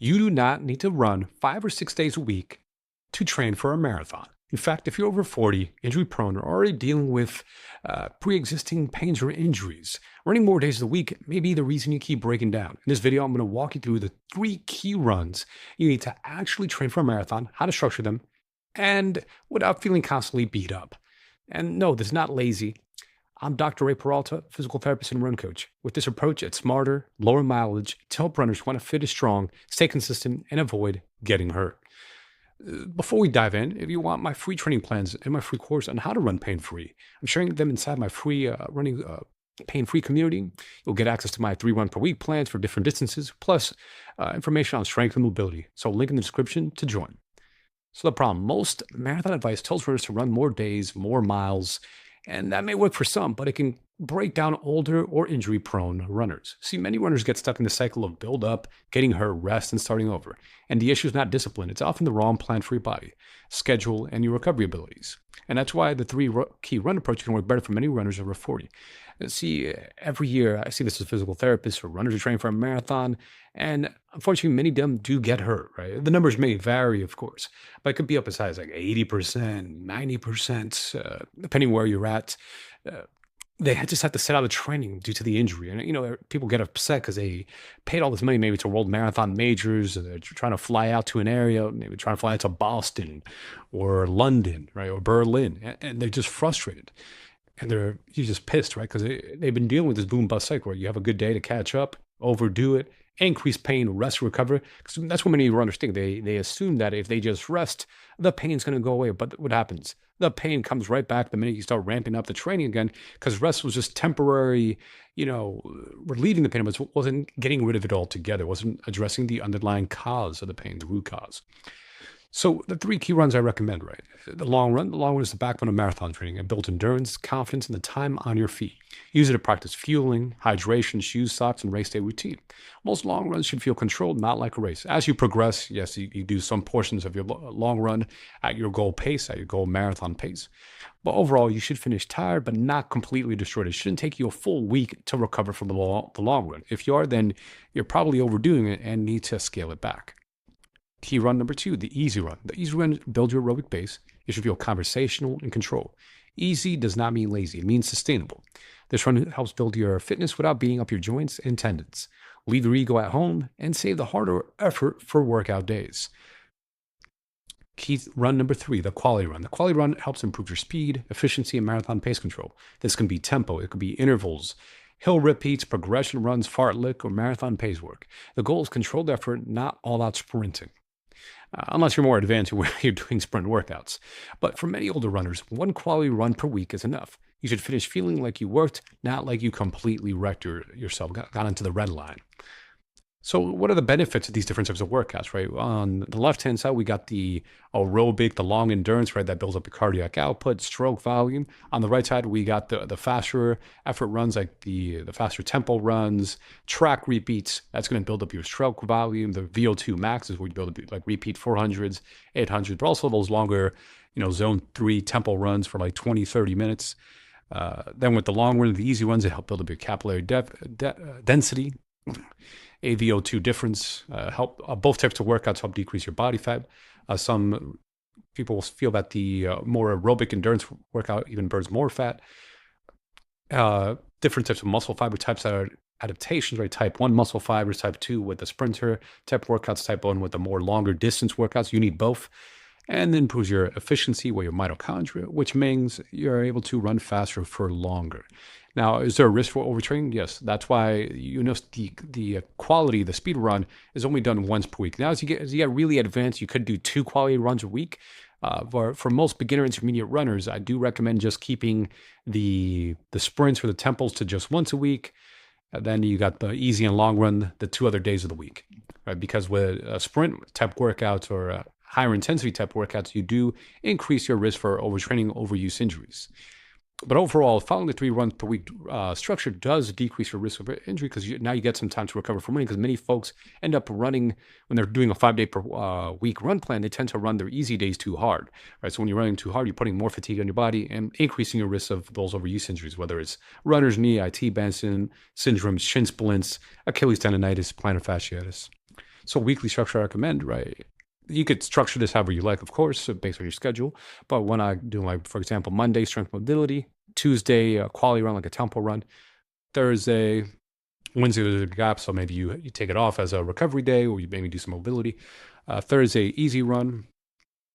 You do not need to run 5 or 6 days a week to train for a marathon. In fact, if you're over 40, injury prone, or already dealing with pre existing pains or injuries, running more days of the week may be the reason you keep breaking down. In this video, I'm going to walk you through the 3 key runs you need to actually train for a marathon, how to structure them, and without feeling constantly beat up. And no, this is not lazy. I'm Dr. Ray Peralta, physical therapist and run coach. With this approach, it's smarter, lower mileage to help runners who want to fit as strong, stay consistent, and avoid getting hurt. Before we dive in, if you want my free training plans and my free course on how to run pain-free, I'm sharing them inside my free running pain-free community. You'll get access to my 3 run-per-week plans for different distances, plus information on strength and mobility. So link in the description to join. So the problem, most marathon advice tells runners to run more days, more miles, and that may work for some, but it can break down older or injury-prone runners. See, many runners get stuck in the cycle of build up, getting hurt, rest, and starting over. And the issue is not discipline. It's often the wrong plan for your body, schedule, and your recovery abilities. And that's why the 3 key run approach can work better for many runners over 40. See, every year I see this as a physical therapist or runners who train for a marathon, and unfortunately, many of them do get hurt, right? The numbers may vary, of course, but it could be up as high as like 80%, 90%, depending where you're at. They just have to set out the training due to the injury. And, people get upset because they paid all this money maybe to world marathon majors, and they're trying to fly out to an area, maybe trying to fly out to Boston or London, right, or Berlin, and they're just frustrated. And you're just pissed, right? Because they've been dealing with this boom bust cycle where you have a good day to catch up, overdo it, increase pain, rest, recover. Because that's what many runners think. They assume that if they just rest, the pain's going to go away. But what happens? The pain comes right back the minute you start ramping up the training again, because rest was just temporary, relieving the pain, but wasn't getting rid of it altogether. It wasn't addressing the underlying cause of the pain, the root cause. So the 3 key runs I recommend, right? The long run is the backbone of marathon training. It builds endurance, confidence, and the time on your feet. Use it to practice fueling, hydration, shoes, socks, and race day routine. Most long runs should feel controlled, not like a race. As you progress, yes, you do some portions of your long run at your goal pace, at your goal marathon pace. But overall, you should finish tired, but not completely destroyed. It shouldn't take you a full week to recover from the long run. If you are, then you're probably overdoing it and need to scale it back. Key run number 2, the easy run. The easy run builds your aerobic base. It should feel conversational and control. Easy does not mean lazy. It means sustainable. This run helps build your fitness without beating up your joints and tendons. Leave your ego at home and save the harder effort for workout days. Key run number 3, the quality run. The quality run helps improve your speed, efficiency, and marathon pace control. This can be tempo. It could be intervals, hill repeats, progression runs, fartlek, or marathon pace work. The goal is controlled effort, not all-out sprinting. Unless you're more advanced where you're doing sprint workouts. But for many older runners, 1 quality run per week is enough. You should finish feeling like you worked, not like you completely wrecked yourself, got into the red line. So what are the benefits of these different types of workouts, right? On the left-hand side, we got the aerobic, the long endurance, right? That builds up your cardiac output, stroke volume. On the right side, we got the faster effort runs, like the faster tempo runs, track repeats. That's going to build up your stroke volume. The VO2 max is where you build up like repeat 400s, 800s, but also those longer, zone 3 tempo runs for like 20, 30 minutes. Then with the long run, the easy runs, they help build up your capillary density. AVO2 difference help both types of workouts help decrease your body fat. Some people feel that the more aerobic endurance workout even burns more fat. Different types of muscle fiber types that are adaptations, right? Type 1 muscle fibers, type 2 with the sprinter type workouts, type 1 with the more longer distance workouts. You need both. And then improves your efficiency with your mitochondria, which means you're able to run faster for longer. Now, is there a risk for overtraining? Yes. That's why the quality, the speed run is only done once per week. Now, as you get really advanced, you could do 2 quality runs a week. For most beginner intermediate runners, I do recommend just keeping the sprints or the tempos to just once a week. And then you got the easy and long run, the 2 other days of the week, right? Because with sprint type workouts or higher intensity type workouts, you do increase your risk for overtraining, overuse injuries. But overall, following the 3 runs per week structure does decrease your risk of injury because now you get some time to recover from running, because many folks end up running when they're doing a 5-day per week run plan. They tend to run their easy days too hard, right? So when you're running too hard, you're putting more fatigue on your body and increasing your risk of those overuse injuries, whether it's runner's knee, IT band syndrome, shin splints, Achilles tendonitis, plantar fasciitis. So weekly structure I recommend, right? You could structure this however you like, of course, so based on your schedule. But when I do, like, for example, Monday, strength mobility, Tuesday, quality run, like a tempo run, Thursday, Wednesday, there's a gap, so maybe you take it off as a recovery day, or you maybe do some mobility. Thursday, easy run.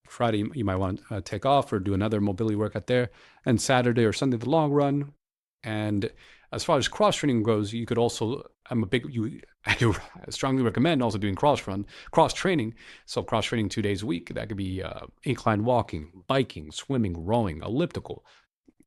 Friday, you might want to take off or do another mobility workout there. And Saturday or Sunday, the long run. And as far as cross training goes, you could also, I strongly recommend also doing cross training. So cross training 2 days a week. That could be incline walking, biking, swimming, rowing, elliptical.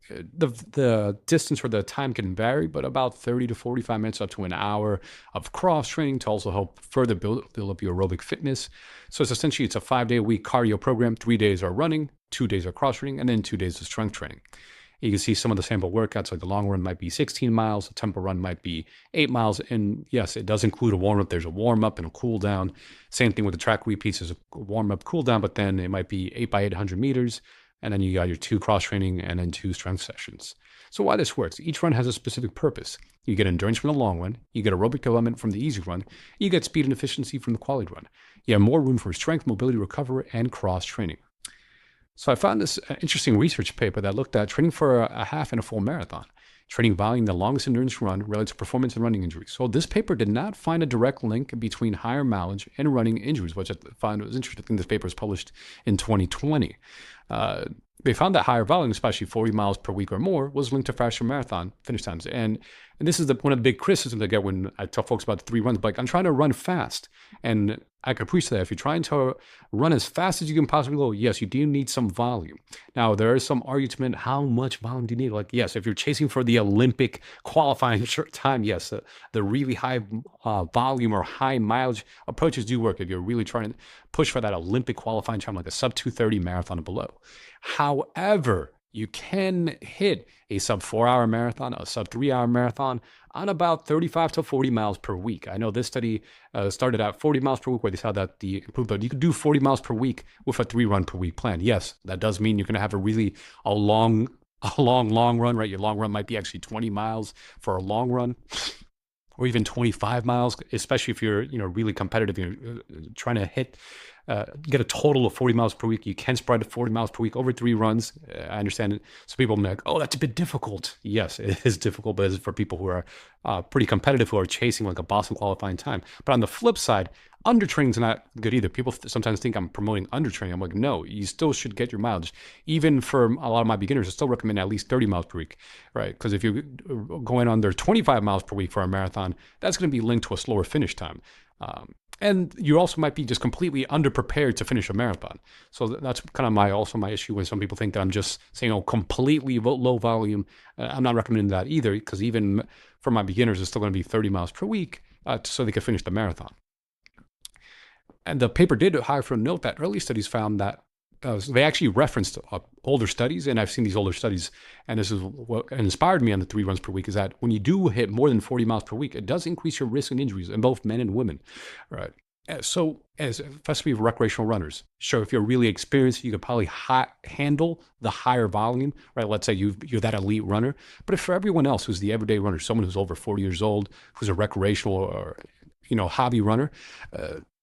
The distance or the time can vary, but about 30 to 45 minutes up to an hour of cross training to also help further build up your aerobic fitness. So it's essentially, it's a 5-day a week cardio program. 3 days are running, 2 days are cross training, and then 2 days of strength training. You can see some of the sample workouts, like the long run might be 16 miles, the tempo run might be 8 miles. And yes, it does include a warm up. There's a warm up and a cool down. Same thing with the track repeats, there's a warm up, cool down, but then it might be 8 by 800 meters. And then you got your 2 cross training and then 2 strength sessions. So why this works, each run has a specific purpose. You get endurance from the long run, you get aerobic development from the easy run, you get speed and efficiency from the quality run. You have more room for strength, mobility, recovery, and cross training. So I found this interesting research paper that looked at training for a half and a full marathon, training valuing the longest endurance run relative to performance and running injuries. So this paper did not find a direct link between higher mileage and running injuries, which I found was interesting. I think this paper was published in 2020. They found that higher volume, especially 40 miles per week or more, was linked to faster marathon finish times. And this is one of the big criticisms I get when I tell folks about the 3 runs. Like, I'm trying to run fast. And I can appreciate that. If you're trying to run as fast as you can possibly go, yes, you do need some volume. Now, there is some argument, how much volume do you need? Like, yes, if you're chasing for the Olympic qualifying time, yes, the really high volume or high mileage approaches do work if you're really trying to push for that Olympic qualifying time, like a sub 2:30 marathon and below. However, you can hit a sub 4-hour marathon, a sub 3-hour marathon on about 35 to 40 miles per week. I know this study started at 40 miles per week, where they saw that the improvement, you could do 40 miles per week with a 3-run per week plan. Yes, that does mean you're going to have a long run, right? Your long run might be actually 20 miles for a long run, or even 25 miles, especially if you're really competitive, you're trying to get a total of 40 miles per week. You can spread 40 miles per week over 3 runs. I understand it. So people are like, oh, that's a bit difficult. Yes, it is difficult, but it's for people who are pretty competitive, who are chasing like a Boston qualifying time. But on the flip side, undertraining is not good either. People sometimes think I'm promoting undertraining. I'm like, no, you still should get your mileage. Even for a lot of my beginners, I still recommend at least 30 miles per week, right? Because if you're going under 25 miles per week for a marathon, that's going to be linked to a slower finish time. And you also might be just completely underprepared to finish a marathon. So that's kind of my issue when some people think that I'm just saying, oh, completely low volume. I'm not recommending that either, because even for my beginners, it's still going to be 30 miles per week so they can finish the marathon. And the paper did however note that early studies found that they actually referenced older studies, and I've seen these older studies, and this is what inspired me on the 3 runs per week, is that when you do hit more than 40 miles per week, it does increase your risk of injuries in both men and women, right? So, especially for recreational runners, sure, if you're really experienced, you could probably handle the higher volume, right? Let's say you're that elite runner. But if for everyone else who's the everyday runner, someone who's over 40 years old, who's a recreational or hobby runner,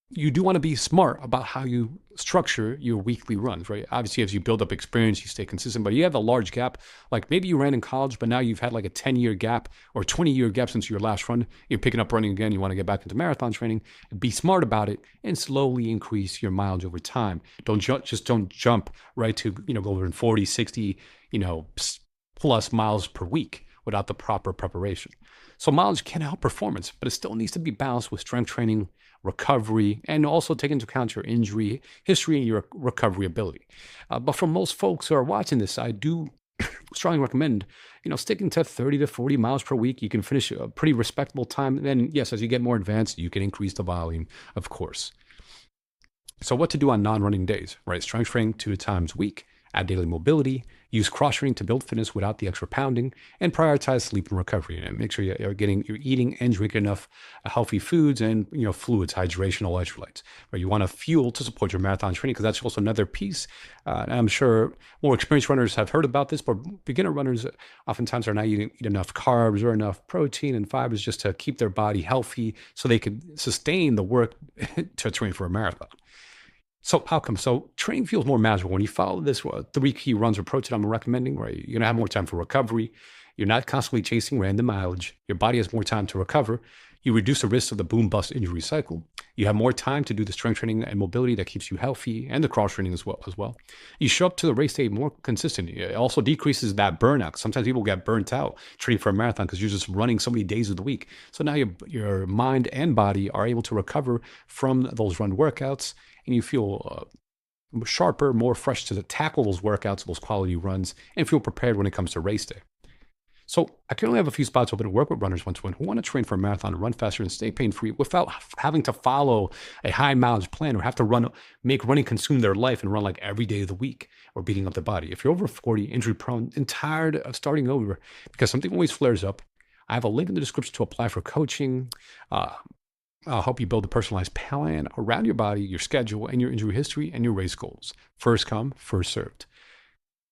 you do want to be smart about how you structure your weekly runs, right? Obviously, as you build up experience, you stay consistent, but you have a large gap. Like maybe you ran in college, but now you've had like a 10-year gap or 20-year gap since your last run. You're picking up running again. You want to get back into marathon training. Be smart about it and slowly increase your mileage over time. Don't jump right to, go over 40, 60, plus miles per week without the proper preparation. So mileage can help performance, but it still needs to be balanced with strength training, recovery, and also take into account your injury history and your recovery ability. But for most folks who are watching this, I do strongly recommend, sticking to 30 to 40 miles per week. You can finish a pretty respectable time. Then, yes, as you get more advanced, you can increase the volume, of course. So what to do on non-running days, right? Strength training 2 times a week. Add daily mobility, use cross-training to build fitness without the extra pounding, and prioritize sleep and recovery. And make sure you're eating and drinking enough healthy foods and fluids, hydration, electrolytes. Right? You want to fuel to support your marathon training because that's also another piece. And I'm sure more experienced runners have heard about this, but beginner runners oftentimes are not eating enough carbs or enough protein and fibers just to keep their body healthy so they can sustain the work to train for a marathon. So how come? So training feels more manageable when you follow this 3 key runs approach that I'm recommending, right? You're gonna have more time for recovery. You're not constantly chasing random mileage. Your body has more time to recover. You reduce the risk of the boom bust injury cycle. You have more time to do the strength training and mobility that keeps you healthy, and the cross training as well. You show up to the race day more consistent. It also decreases that burnout. Sometimes people get burnt out training for a marathon because you're just running so many days of the week. So now your mind and body are able to recover from those run workouts, and you feel sharper, more fresh to tackle those workouts, those quality runs, and feel prepared when it comes to race day. So I currently have a few spots open to work with runners one-to-one who want to train for a marathon and run faster and stay pain-free without having to follow a high mileage plan or have to make running consume their life and run like every day of the week or beating up their body. If you're over 40, injury prone, and tired of starting over because something always flares up, I have a link in the description to apply for coaching. I'll help you build a personalized plan around your body, your schedule, and your injury history and your race goals. First come, first served.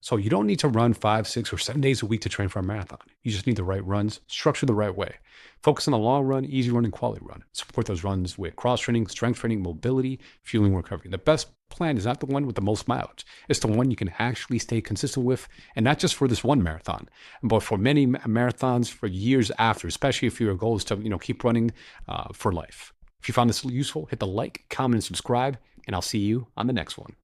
So you don't need to run 5, 6, or 7 days a week to train for a marathon. You just need the right runs, structured the right way. Focus on the long run, easy run, and quality run. Support those runs with cross training, strength training, mobility, fueling, recovery. The best plan is not the one with the most mileage. It's the one you can actually stay consistent with, and not just for this one marathon, but for many marathons for years after, especially if your goal is to keep running for life. If you found this useful, hit the like, comment, and subscribe, and I'll see you on the next one.